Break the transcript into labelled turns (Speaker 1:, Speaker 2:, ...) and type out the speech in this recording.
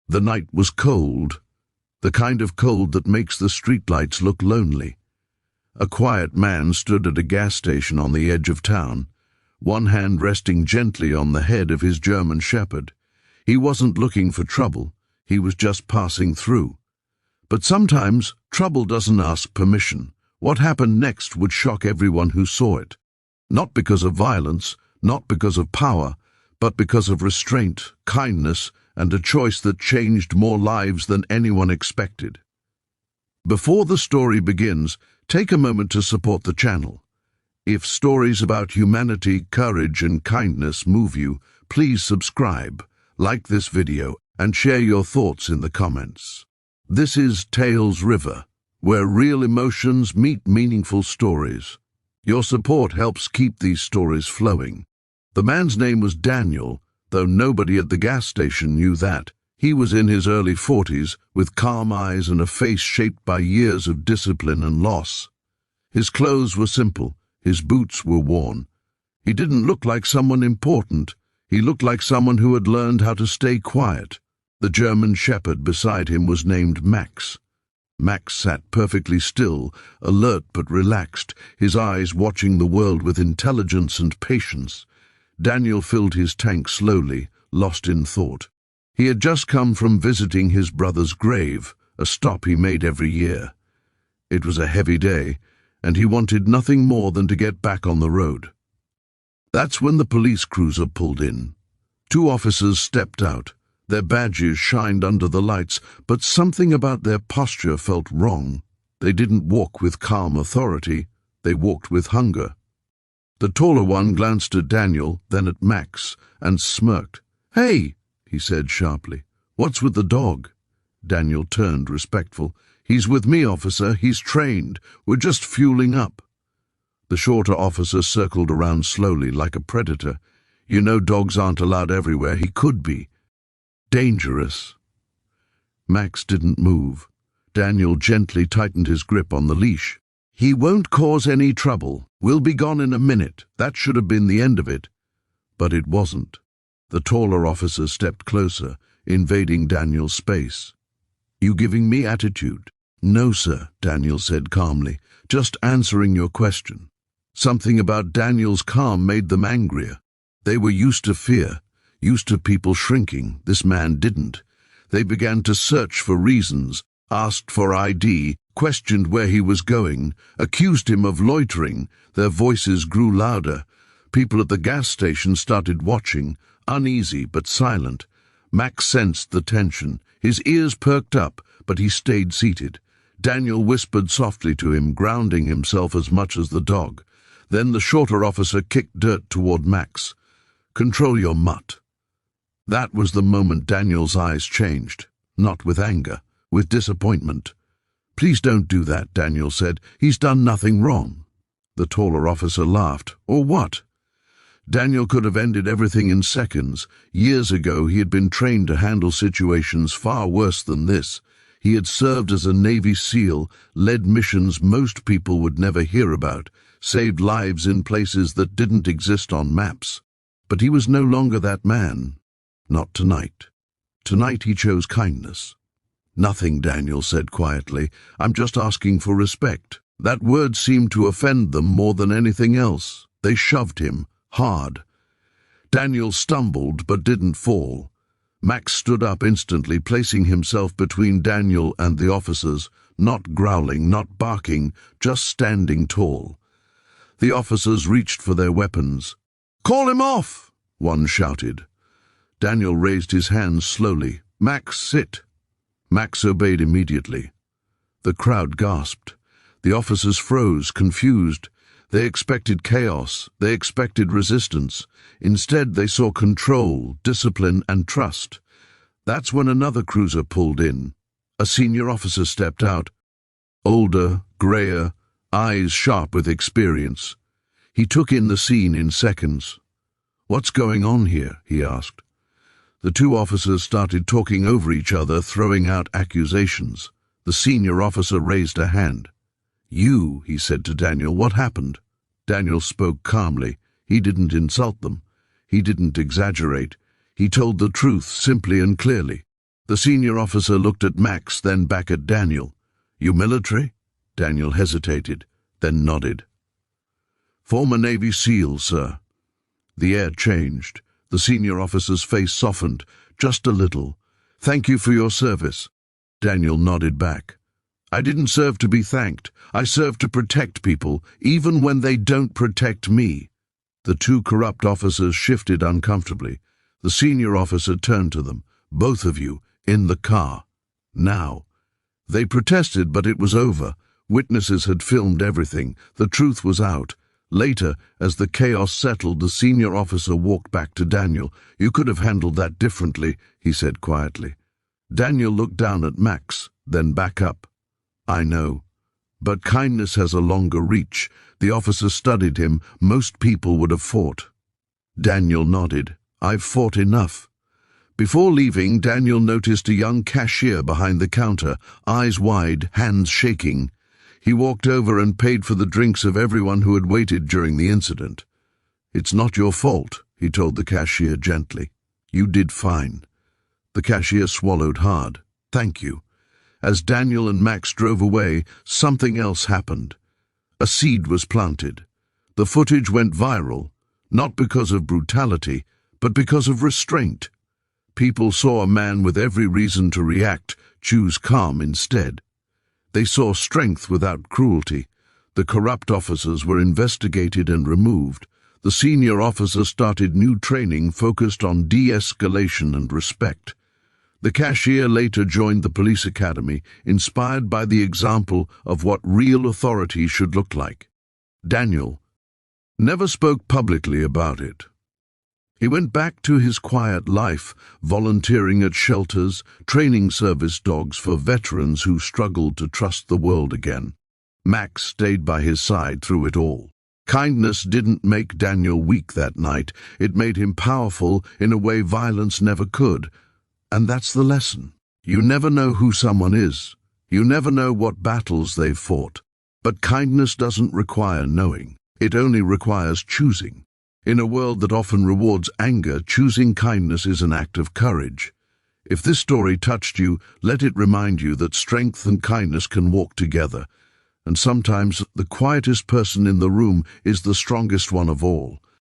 Speaker 1: The night was cold, the kind of cold that makes the streetlights look lonely. A quiet man stood at a gas station on the edge of town, one hand resting gently on the head of his German shepherd. He wasn't looking for trouble, he was just passing through. But sometimes trouble doesn't ask permission. What happened next would shock everyone who saw it. Not because of violence, not because of power, but because of restraint, kindness, and a choice that changed more lives than anyone expected. Before the story begins, take a moment to support the channel. If stories about humanity, courage, and kindness move you, please subscribe, like this video, and share your thoughts in the comments. This is Tales River, where real emotions meet meaningful stories. Your support helps keep these stories flowing. The man's name was Daniel, though nobody at the gas station knew that. He was in his early 40s, with calm eyes and a face shaped by years of discipline and loss. His clothes were simple, his boots were worn. He didn't look like someone important. He looked like someone who had learned how to stay quiet. The German shepherd beside him was named Max. Max sat perfectly still, alert but relaxed, his eyes watching the world with intelligence and patience. Daniel filled his tank slowly, lost in thought. He had just come from visiting his brother's grave, a stop he made every year. It was a heavy day, and he wanted nothing more than to get back on the road. That's when the police cruiser pulled in. Two officers stepped out. Their badges shined under the lights, but something about their posture felt wrong. They didn't walk with calm authority, they walked with hunger. The taller one glanced at Daniel, then at Max, and smirked. "Hey!" he said sharply. "What's with the dog?" Daniel turned, respectful. "He's with me, officer. He's trained. We're just fueling up." The shorter officer circled around slowly, like a predator. "You know dogs aren't allowed everywhere. He could be. Dangerous." Max didn't move. Daniel gently tightened his grip on the leash. "He won't cause any trouble. We'll be gone in a minute. That should have been the end of it." But it wasn't. The taller officer stepped closer, invading Daniel's space. "You giving me attitude?" "No, sir," Daniel said calmly, "just answering your question." Something about Daniel's calm made them angrier. They were used to fear, used to people shrinking. This man didn't. They began to search for reasons, asked for ID, questioned where he was going, accused him of loitering. Their voices grew louder. People at the gas station started watching, uneasy but silent. Max sensed the tension. His ears perked up, but he stayed seated. Daniel whispered softly to him, grounding himself as much as the dog. Then the shorter officer kicked dirt toward Max. "Control your mutt." That was the moment Daniel's eyes changed, not with anger, with disappointment. "Please don't do that," Daniel said. "He's done nothing wrong." The taller officer laughed. "Or what?" Daniel could have ended everything in seconds. Years ago, he had been trained to handle situations far worse than this. He had served as a Navy SEAL, led missions most people would never hear about, saved lives in places that didn't exist on maps. But he was no longer that man. Not tonight. Tonight he chose kindness. "Nothing," Daniel said quietly. "I'm just asking for respect." That word seemed to offend them more than anything else. They shoved him, hard. Daniel stumbled but didn't fall. Max stood up instantly, placing himself between Daniel and the officers, not growling, not barking, just standing tall. The officers reached for their weapons. "Call him off!" one shouted. Daniel raised his hands slowly. "Max, sit." Max obeyed immediately. The crowd gasped. The officers froze, confused. They expected chaos. They expected resistance. Instead, they saw control, discipline, and trust. That's when another cruiser pulled in. A senior officer stepped out. Older, grayer, eyes sharp with experience. He took in the scene in seconds. "What's going on here?" he asked. The two officers started talking over each other, throwing out accusations. The senior officer raised a hand. "You," he said to Daniel, "what happened?" Daniel spoke calmly. He didn't insult them. He didn't exaggerate. He told the truth simply and clearly. The senior officer looked at Max, then back at Daniel. "You military?" Daniel hesitated, then nodded. "Former Navy SEAL, sir." The air changed. The senior officer's face softened, just a little. "Thank you for your service." Daniel nodded back. "I didn't serve to be thanked. I serve to protect people, even when they don't protect me." The two corrupt officers shifted uncomfortably. The senior officer turned to them. "Both of you, in the car. Now." They protested, but it was over. Witnesses had filmed everything. The truth was out. Later, as the chaos settled, the senior officer walked back to Daniel. "You could have handled that differently," he said quietly. Daniel looked down at Max, then back up. "I know. But kindness has a longer reach." The officer studied him. "Most people would have fought." Daniel nodded. "I've fought enough." Before leaving, Daniel noticed a young cashier behind the counter, eyes wide, hands shaking. He walked over and paid for the drinks of everyone who had waited during the incident. "It's not your fault," he told the cashier gently. "You did fine." The cashier swallowed hard. "Thank you." As Daniel and Max drove away, something else happened. A seed was planted. The footage went viral, not because of brutality, but because of restraint. People saw a man with every reason to react choose calm instead. They saw strength without cruelty. The corrupt officers were investigated and removed. The senior officer started new training focused on de-escalation and respect. The cashier later joined the police academy, inspired by the example of what real authority should look like. Daniel never spoke publicly about it. He went back to his quiet life, volunteering at shelters, training service dogs for veterans who struggled to trust the world again. Max stayed by his side through it all. Kindness didn't make Daniel weak that night. It made him powerful in a way violence never could. And that's the lesson. You never know who someone is. You never know what battles they've fought. But kindness doesn't require knowing. It only requires choosing. In a world that often rewards anger, choosing kindness is an act of courage. If this story touched you, let it remind you that strength and kindness can walk together. And sometimes the quietest person in the room is the strongest one of all.